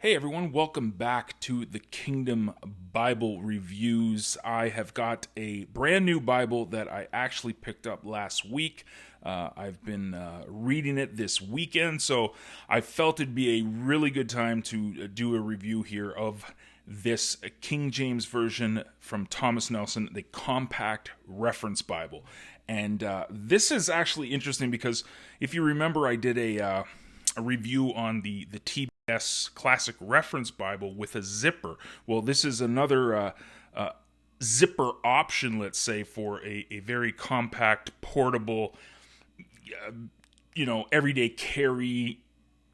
Hey everyone, welcome back to the Kingdom Bible Reviews. I have got a brand new Bible that I actually picked up last week. I've been reading it this weekend, so I felt it'd be a really good time to do a review here of this King James Version from Thomas Nelson, the Compact Reference Bible. And this is actually interesting because if you remember, I did a review on the TBS Classic Reference Bible with a zipper. Well, this is another zipper option, let's say, for a very compact, portable, everyday carry.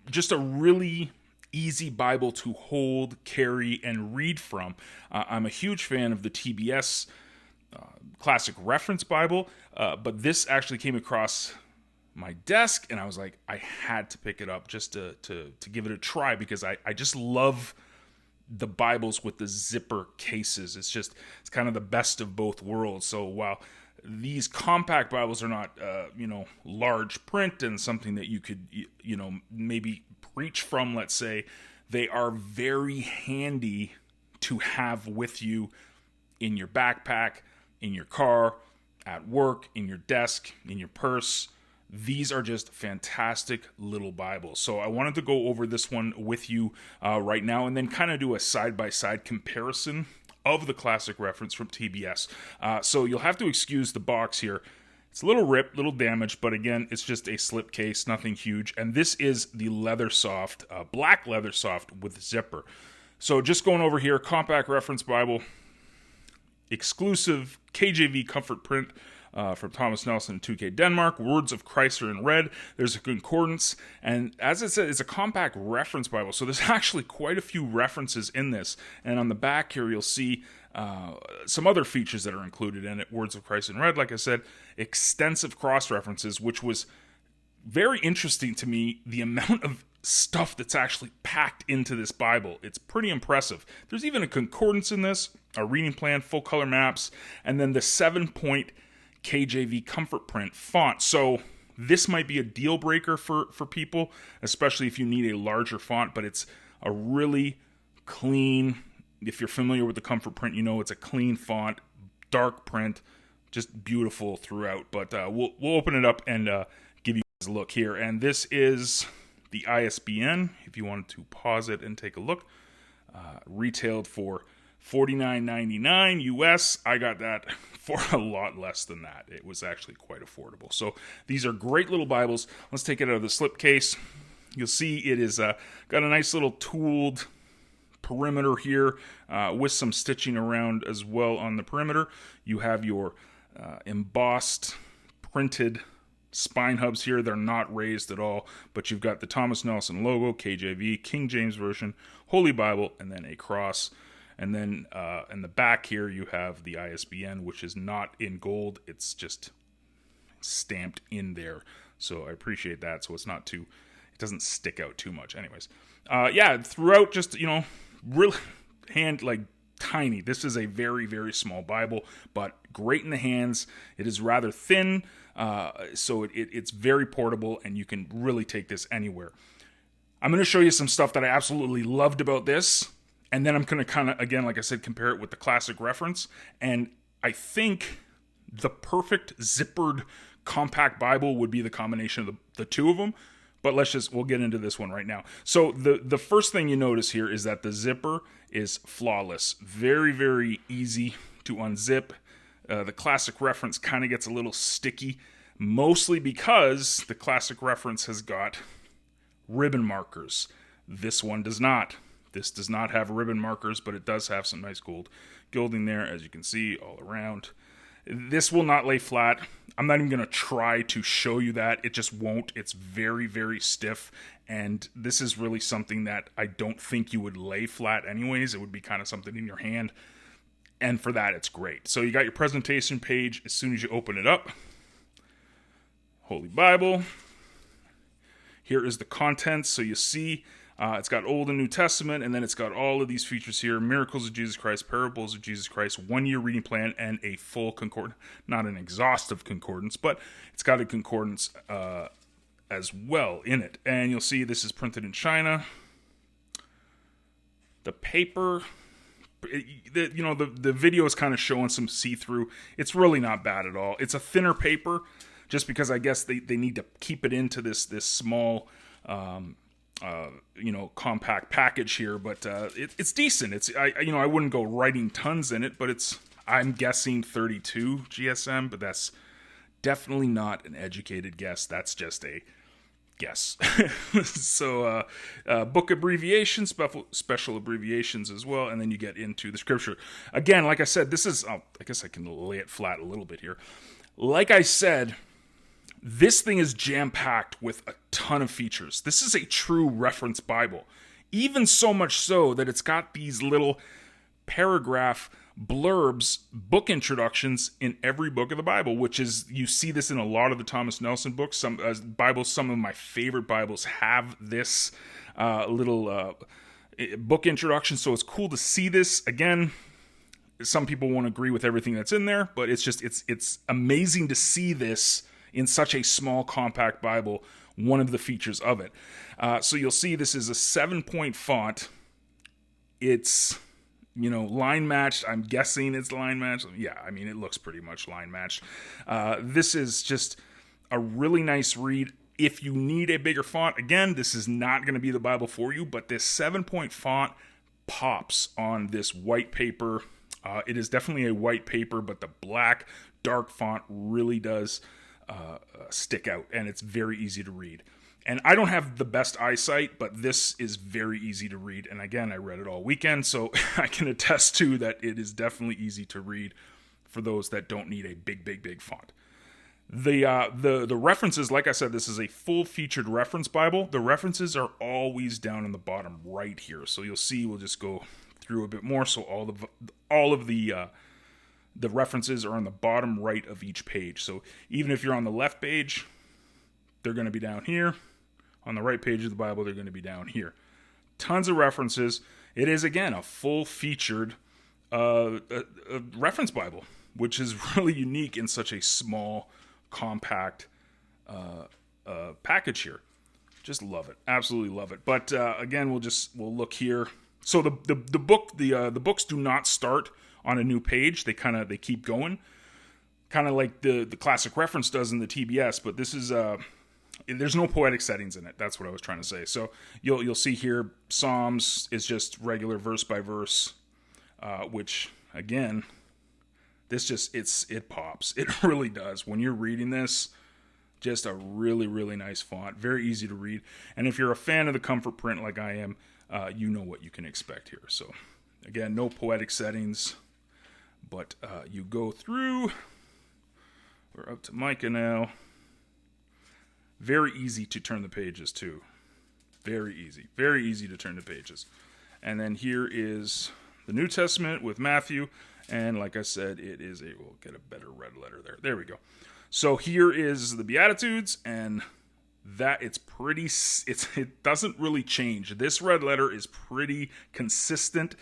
Just a really easy Bible to hold, carry, and read from. I'm a huge fan of the TBS Classic Reference Bible, but this actually came across my desk, and I was like, I had to pick it up just to give it a try because I just love the Bibles with the zipper cases. It's kind of the best of both worlds. So while these compact Bibles are not, large print and something that you could, maybe preach from, let's say, they are very handy to have with you in your backpack, in your car, at work, in your desk, in your purse. These are just fantastic little Bibles. So I wanted to go over this one with you right now and then kind of do a side-by-side comparison of the classic reference from TBS. So you'll have to excuse the box here. It's a little ripped, little damaged, but again, it's just a slip case, nothing huge. And this is the leathersoft, black leathersoft with zipper. So just going over here, Compact Reference Bible, exclusive KJV comfort print, from Thomas Nelson, 2K Denmark. Words of Christ are in red. There's a concordance, and as it said, it's a compact reference Bible, so there's actually quite a few references in this. And on the back here, you'll see some other features that are included in it. Words of Christ in red, like I said, extensive cross references, which was very interesting to me, the amount of stuff that's actually packed into this Bible. It's pretty impressive. There's even a concordance in this, a reading plan, full color maps, and then the 7-point KJV comfort print font. So this might be a deal breaker for people, especially if you need a larger font, but it's a really clean, if you're familiar with the comfort print, you know it's a clean font, dark print, just beautiful throughout. But we'll open it up and give you guys a look here. And this is the ISBN, if you wanted to pause it and take a look. Retailed for $49.99 US. I got that for a lot less than that. It was actually quite affordable. So these are great little Bibles. Let's take it out of the slipcase. You'll see it is got a nice little tooled perimeter here with some stitching around as well on the perimeter. You have your embossed, printed spine hubs here. They're not raised at all, but you've got the Thomas Nelson logo, KJV, King James Version, Holy Bible, and then a cross. And then in the back here, you have the ISBN, which is not in gold. It's just stamped in there. So I appreciate that. So it's not too, it doesn't stick out too much. Anyways, throughout just, really like tiny. This is a very, very small Bible, but great in the hands. It is rather thin, so it's very portable, and you can really take this anywhere. I'm going to show you some stuff that I absolutely loved about this. And then I'm going to kind of, again, like I said, compare it with the classic reference. And I think the perfect zippered compact Bible would be the combination of the two of them. But we'll get into this one right now. So the first thing you notice here is that the zipper is flawless. Very, very easy to unzip. The classic reference kind of gets a little sticky, mostly because the classic reference has got ribbon markers. This one does not. This does not have ribbon markers, but it does have some nice gold gilding there, as you can see all around. This will not lay flat. I'm not even going to try to show you that. It just won't. It's very, very stiff, and this is really something that I don't think you would lay flat anyways. It would be kind of something in your hand, and for that, it's great. So you got your presentation page as soon as you open it up. Holy Bible. Here is the contents, so you see it's got Old and New Testament, and then it's got all of these features here: miracles of Jesus Christ, parables of Jesus Christ, 1-year reading plan, and a full concordance. Not an exhaustive concordance, but it's got a concordance as well in it. And you'll see this is printed in China. The paper, the video is kind of showing some see-through. It's really not bad at all. It's a thinner paper, just because I guess they need to keep it into this small, compact package here. But it's decent. I wouldn't go writing tons in it, but I'm guessing 32 GSM, but that's definitely not an educated guess. That's just a guess. So book abbreviations, special abbreviations as well, and then you get into the scripture. Again, like I said, this is, I guess I can lay it flat a little bit here. Like I said, this thing is jam-packed with a ton of features. This is a true reference Bible. Even so much so that it's got these little paragraph blurbs, book introductions in every book of the Bible, which is, you see this in a lot of the Thomas Nelson books. Some Bibles, some of my favorite Bibles have this little book introduction, so it's cool to see this. Again, some people won't agree with everything that's in there, but it's amazing to see this in such a small, compact Bible, one of the features of it. So you'll see this is a 7-point font. It's line matched. I'm guessing it's line matched. Yeah, I mean, it looks pretty much line matched. This is just a really nice read. If you need a bigger font, again, this is not going to be the Bible for you, but this 7-point font pops on this white paper. It is definitely a white paper, but the black, dark font really does stick out, and it's very easy to read. And I don't have the best eyesight, but this is very easy to read. And again, I read it all weekend, so I can attest to that it is definitely easy to read for those that don't need a big font. The references, like I said, this is a full-featured reference Bible. The references are always down in the bottom right here. So you'll see, we'll just go through a bit more. So all of the references are on the bottom right of each page. So even if you're on the left page, they're going to be down here. On the right page of the Bible, they're going to be down here. Tons of references. It is, again, a full-featured reference Bible, which is really unique in such a small, compact package here. Just love it. Absolutely love it. But again, we'll look here. So the books do not start on a new page. They keep going, kind of like the classic reference does in the TBS. But this is there's no poetic settings in it. That's what I was trying to say. So you'll see here, Psalms is just regular verse by verse, which again, it pops. It really does. When you're reading this, just a really, really nice font, very easy to read. And if you're a fan of the comfort print like I am, you know what you can expect here. So again, no poetic settings, but you go through. We're up to Micah now. Very easy to turn the pages too. Very easy to turn the pages. And then here is the New Testament with Matthew. And like I said, we'll get a better red letter there. There we go. So here is the Beatitudes, and that it doesn't really change. This red letter is pretty consistent.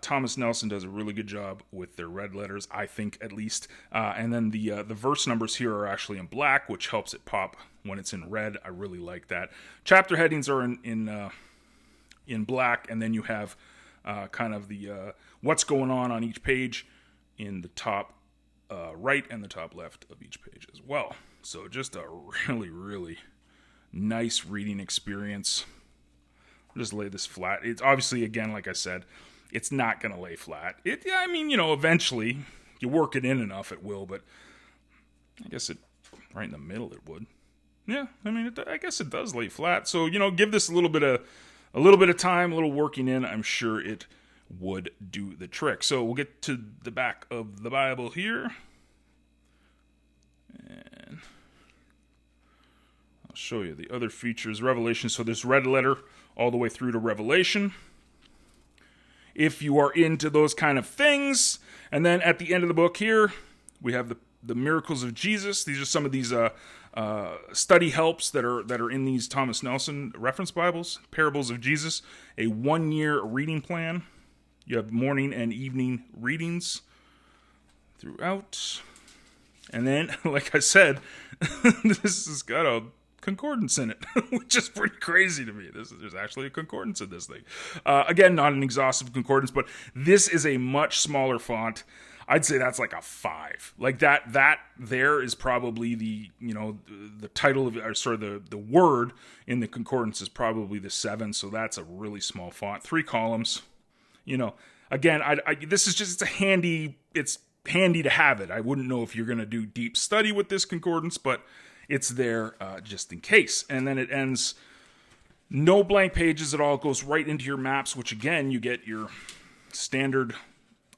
Thomas Nelson does a really good job with their red letters, I think, at least. And then the verse numbers here are actually in black, which helps it pop when it's in red. I really like that. Chapter headings are in black, and then you have kind of the what's going on each page in the top right and the top left of each page as well. So just a really, really nice reading experience. I'll just lay this flat. It's obviously, again, like I said, it's not going to lay flat. Eventually, you work it in enough, it will, but I guess right in the middle it would. Yeah, I guess it does lay flat. So, give this a little bit of time, a little working in. I'm sure it would do the trick. So we'll get to the back of the Bible here. And I'll show you the other features. Revelation. So there's red letter all the way through to Revelation, if you are into those kind of things. And then at the end of the book here, we have the miracles of Jesus. These are some of these study helps that are in these Thomas Nelson reference Bibles. Parables of Jesus, a 1-year reading plan. You have morning and evening readings throughout. And then, like I said, this has got a concordance in it, which is pretty crazy to me. There's actually a concordance in this thing. Again, not an exhaustive concordance, but this is a much smaller font. I'd say that's like a 5. Like that there is probably the title of, or sorry, the word in the concordance is probably the 7. So that's a really small font. 3 columns. Again, this is just, it's handy to have it. I wouldn't know if you're going to do deep study with this concordance, but it's there just in case. And then it ends, no blank pages at all. It goes right into your maps, which again, you get your standard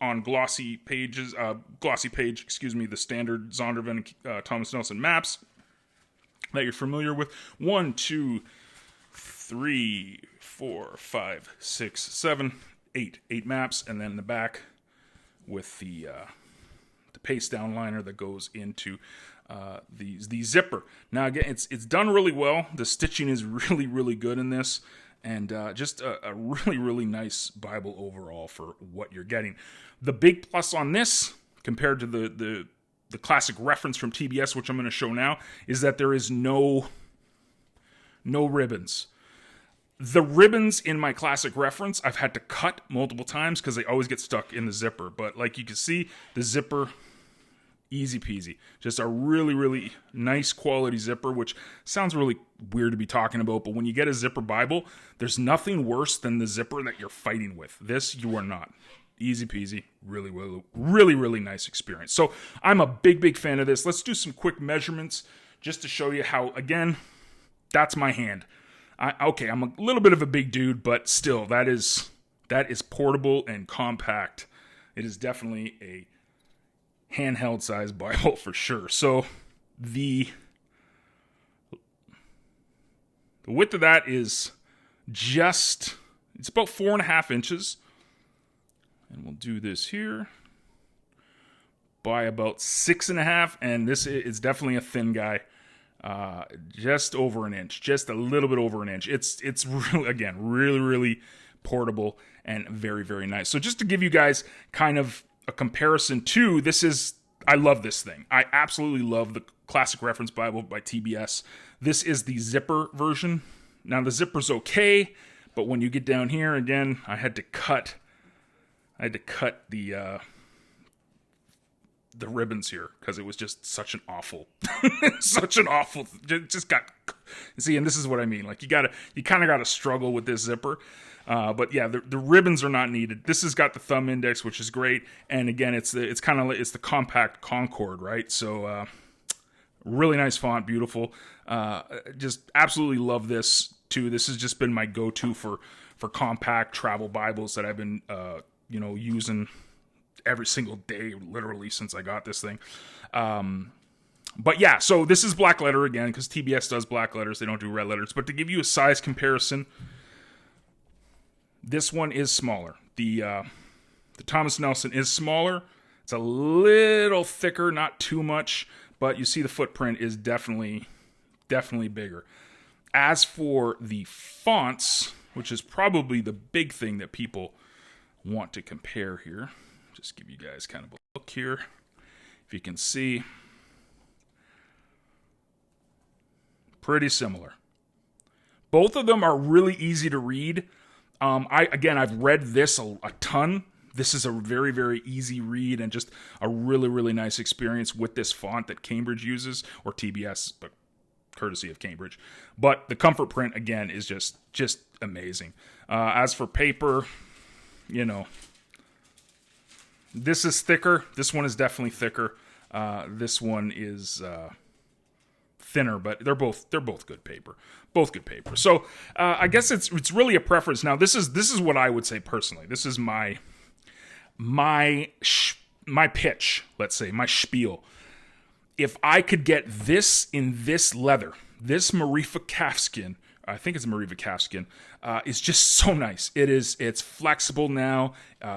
on glossy page, the standard Zondervan Thomas Nelson maps that you're familiar with. 1, 2, 3, 4, 5, 6, 7, 8. 8 maps, and then in the back with the paste down liner that goes into the zipper. Now again, it's done really well. The stitching is really, really good in this, and just a really, really nice Bible overall for what you're getting. The big plus on this, compared to the classic reference from TBS, which I'm going to show now, is that there is no ribbons. The ribbons in my classic reference, I've had to cut multiple times because they always get stuck in the zipper. But like you can see, the zipper, easy peasy. Just a really, really nice quality zipper, which sounds really weird to be talking about. But when you get a zipper Bible, there's nothing worse than the zipper that you're fighting with. This, you are not. Easy peasy. Really, really, really, really nice experience. So I'm a big, big fan of this. Let's do some quick measurements just to show you how, again, that's my hand. I'm a little bit of a big dude, but still, that is portable and compact. It is definitely a handheld size Bible for sure. So the width of that is it's about 4.5 inches. And we'll do this here by about 6.5. And this is definitely a thin guy. Just over an inch, just a little bit over an inch. It's really, again, really, really portable and very, very nice. So just to give you guys kind of a comparison to, I love this thing. I absolutely love the Classic Reference Bible by TBS. This is the zipper version. Now the zipper's okay, but when you get down here, again, I had to cut the ribbons here because it was just such an awful just got, see, and this is what I mean. Like you kind of gotta struggle with this zipper. But yeah, the ribbons are not needed. This has got the thumb index, which is great. And again, it's the compact Concord, right? So, really nice font, beautiful. Just absolutely love this too. This has just been my go-to for compact travel Bibles that I've been, using every single day, literally, since I got this thing. But yeah, so this is black letter again, because TBS does black letters. They don't do red letters. But to give you a size comparison, this one is smaller. The Thomas Nelson is smaller. It's a little thicker, not too much, but you see the footprint is definitely bigger. As for the fonts, which is probably the big thing that people want to compare here, just give you guys kind of a look here. If you can see, pretty similar. Both of them are really easy to read. I've read this a ton. This is a very, very easy read and just a really, really nice experience with this font that Cambridge uses, or TBS, but courtesy of Cambridge. But the comfort print, again, is just amazing. As for paper, this is thicker. This one is definitely thicker. This one is thinner, but they're both good paper. Both good paper. So I guess it's really a preference. Now this is what I would say personally. This is my pitch. Let's say my spiel. If I could get this in this leather, this Marifa calfskin, I think it's Marifa calfskin, is just so nice. It's flexible now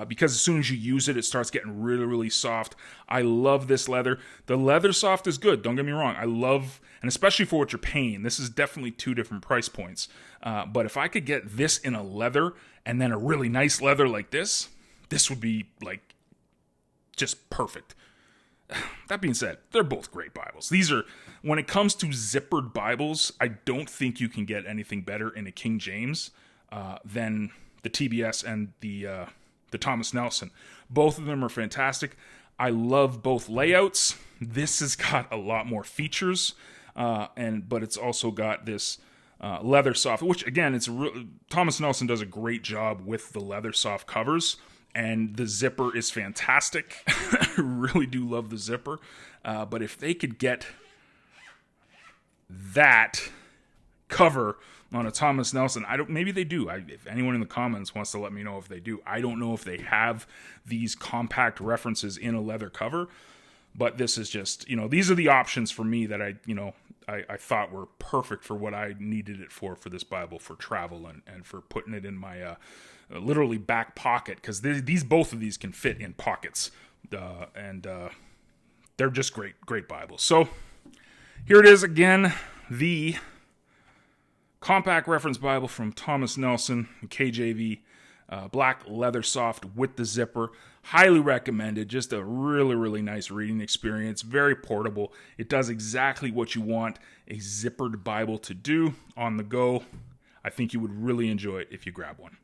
because as soon as you use it, it starts getting really, really soft. I love this leather. The leathersoft is good. Don't get me wrong. I love, and especially for what you're paying, this is definitely two different price points. But if I could get this in a leather and then a really nice leather like this would be like just perfect. that being said, they're both great Bibles. These are, when it comes to zippered Bibles, I don't think you can get anything better in a King James than the TBS and the Thomas Nelson. Both of them are fantastic. I love both layouts. This has got a lot more features, but it's also got this leathersoft, which again, Thomas Nelson does a great job with the leathersoft covers, and the zipper is fantastic. I really do love the zipper, but if they could get that cover on a Thomas Nelson, maybe they do. If anyone in the comments wants to let me know if they do. I don't know if they have these compact references in a leather cover, but this is just, these are the options for me that I thought were perfect for what I needed it for this Bible, for travel and for putting it in my literally back pocket, because both of these can fit in pockets, and they're just great Bibles. So here it is again, the Compact Reference Bible from Thomas Nelson, KJV, black leather soft with the zipper. Highly recommended. Just a really, really nice reading experience. Very portable. It does exactly what you want a zippered Bible to do on the go. I think you would really enjoy it if you grab one.